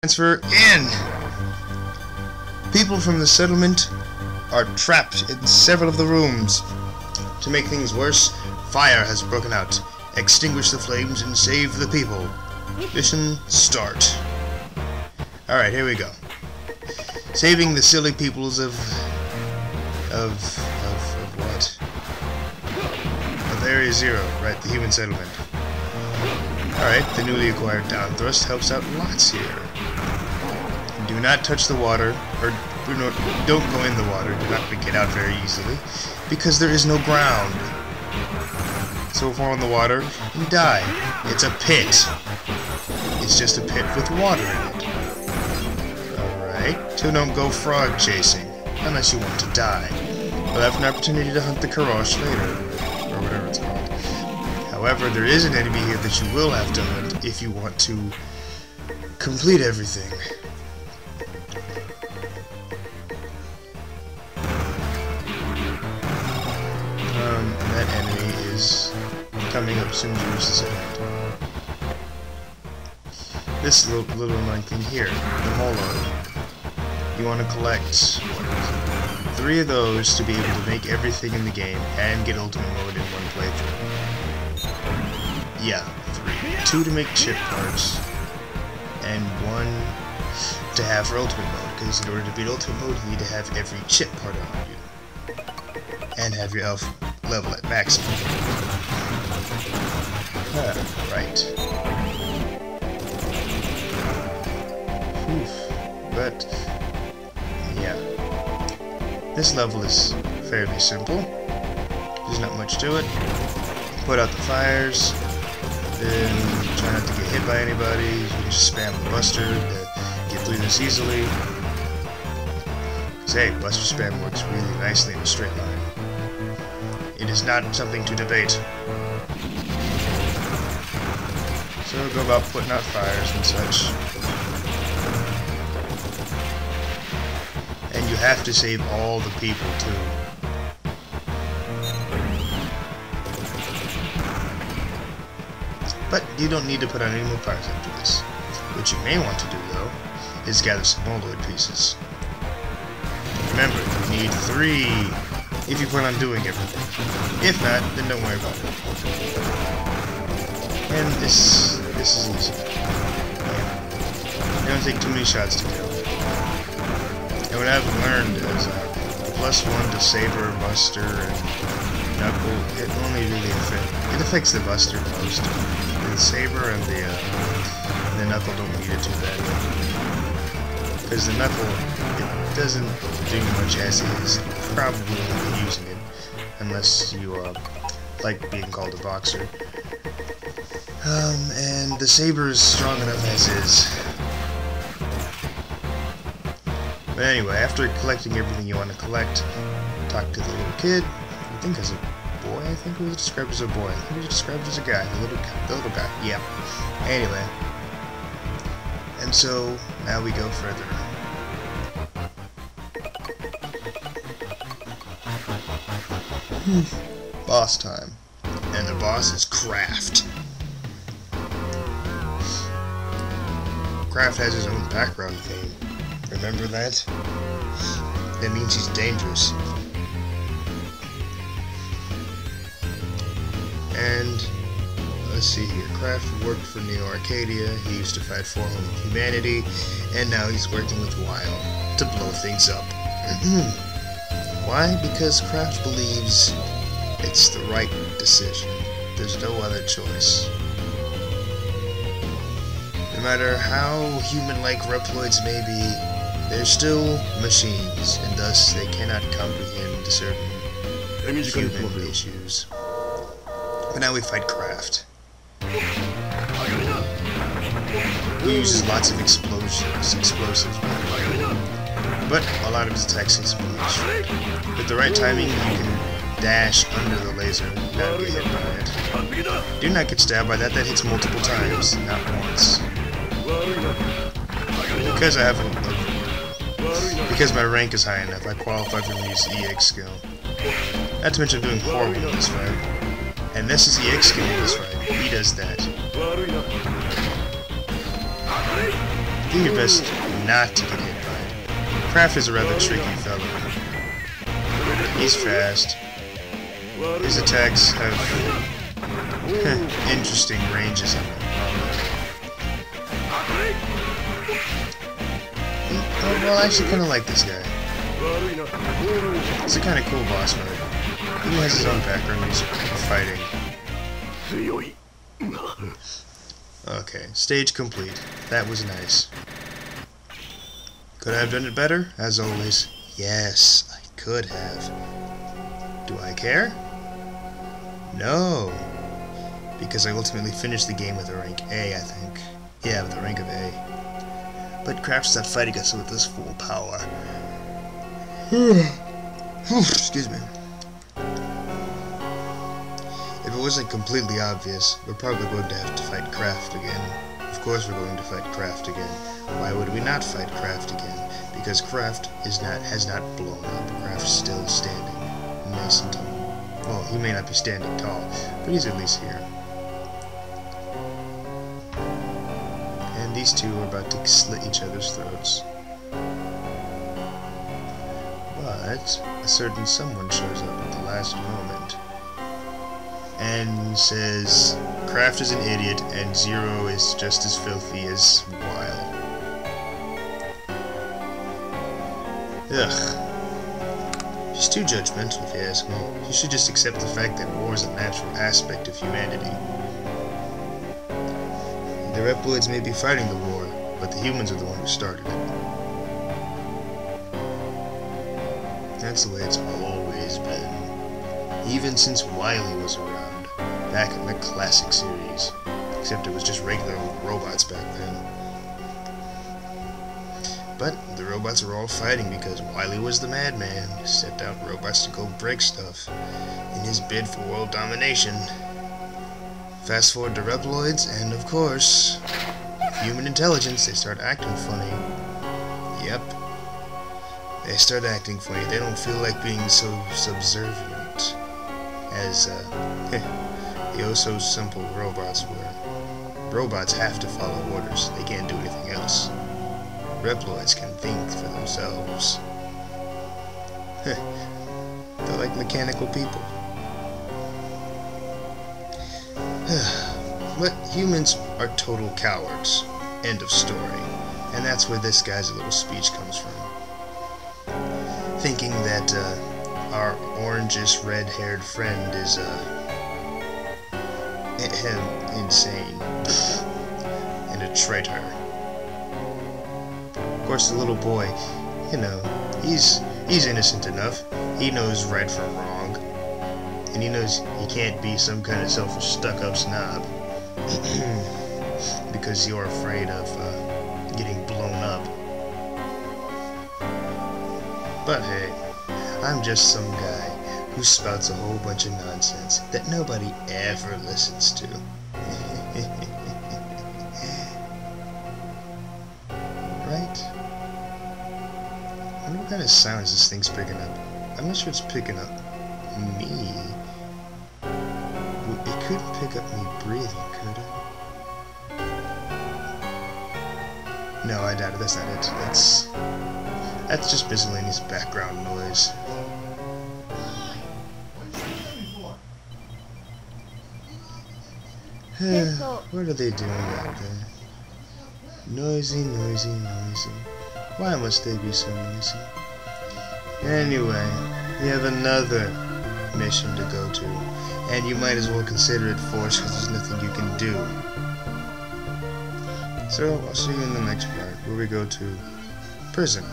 Transfer in! People from the settlement are trapped in several of the rooms. To make things worse, fire has broken out. Extinguish the flames and save the people. Mission start. Alright, here we go. Saving the silly peoples of what? Of Area Zero, right, the human settlement. Alright, the newly acquired down thrust helps out lots here. Do not touch the water, or don't go in the water, do not get out very easily, because there is no ground. So fall in the water and die. It's a pit. It's just a pit with water in it. Alright, so don't go frog chasing, unless you want to die. You'll have an opportunity to hunt the Karosh later, or whatever it's called. However, there is an enemy here that you will have to hunt if you want to complete everything. That enemy is coming up soon as you reach the settlement. This little annoying thing here, the Molo. You want to collect 3 of those to be able to make everything in the game and get Ultimate Mode in one playthrough. Yeah, 3. 2 to make chip parts, and 1 to have for Ultimate Mode, because in order to beat Ultimate Mode, you need to have every chip part on you. And have your elf level at maximum. Right. But, yeah. This level is fairly simple. There's not much to it. Put out the fires, then try not to get hit by anybody. You can just spam the Buster to get through this easily. Because, hey, Buster spam works really nicely in a straight line. It is not something to debate. So go about putting out fires and such. And you have to save all the people too. But you don't need to put out any more fires after this. What you may want to do though, is gather some Moloid pieces. Remember, you need 3 if you plan on doing everything. If not, then don't worry about it. And this is easy. Yeah. You don't take too many shots to kill. And what I've learned is +1 to Saber, Buster, and Knuckle, it only really affects the Buster most. The Saber and the Knuckle don't need it too badly. Because the Knuckle, it doesn't do much as is. Probably won't be using it unless you like being called a boxer. And the Saber is strong enough as is. But anyway, after collecting everything you want to collect, talk to the little kid. I think as a boy. I think it was described as a boy. I think it was described as a guy. The little guy. Yeah. Anyway, and so now we go further. Boss time. And the boss is Kraft. Kraft has his own background theme. Remember that? That means he's dangerous. And let's see here. Kraft worked for Neo Arcadia. He used to fight for humanity, and now he's working with Wild to blow things up. Why? Because Kraft believes it's the right decision. There's no other choice. No matter how human-like Reploids may be, they're still machines, and thus they cannot comprehend certain human issues. But now we fight Kraft. He uses lots of explosives, but a lot of his attacks hit splash. With the right timing, you can dash under the laser and not get hit by it. Do not get stabbed by that. That hits multiple times, not once. Because my rank is high enough, I qualify for the use EX skill. Not to mention doing horrible in this fight. And this is EX skill in this fight. He does that. Do your best not to get hit by it. Kraft is a rather tricky fellow. He's fast. His attacks have interesting ranges on them. Oh, well, I actually kind of like this guy. It's a kind of cool boss mode. He has his own background music for fighting. Okay, stage complete. That was nice. Could I have done it better? As always, yes, I could have. Do I care? No. Because I ultimately finished the game with a rank A, I think. Yeah, with a rank of A. But Kraft's not fighting us with his full power. Excuse me. If it wasn't completely obvious, we're probably going to have to fight Kraft again. Of course we're going to fight Kraft again. Why would we not fight Kraft again? Because Kraft has not blown up. Kraft's still standing. Nice and tall. Well, he may not be standing tall, but he's at least here. And these two are about to slit each other's throats. But a certain someone shows up at the last moment and says Kraft is an idiot and Zero is just as filthy as Weil. Ugh. She's too judgmental, if you ask me. You should just accept the fact that war is a natural aspect of humanity. The Reploids may be fighting the war, but the humans are the one who started it. That's the way it's always been. Even since Wily was around, back in the classic series. Except it was just regular old robots back then. But the robots are all fighting because Wily was the madman, sent out robots to go break stuff in his bid for world domination. Fast forward to Reploids, and of course, human intelligence, they start acting funny. Yep. They start acting funny. They don't feel like being so subservient as the oh-so-simple robots were. Robots have to follow orders. They can't do anything else. Reploids can think for themselves. They're like mechanical people. But humans are total cowards. End of story. And that's where this guy's little speech comes from. Thinking that our orangish red-haired friend is insane and a traitor. Of course, the little boy, you know, he's innocent enough. He knows right from wrong, and he knows he can't be some kind of selfish, stuck-up snob because you're afraid of getting blown up. But hey, I'm just some guy who spouts a whole bunch of nonsense that nobody ever listens to. Right? I wonder what kind of sounds this thing's picking up. I'm not sure it's picking up me. It couldn't pick up me breathing, could it? No, I doubt it. That's not it. That's just miscellaneous background noise. What are they doing out there? Noisy, noisy, noisy. Why must they be so noisy? Anyway, we have another mission to go to, and you might as well consider it forced because there's nothing you can do. So, I'll see you in the next part, where we go to prison.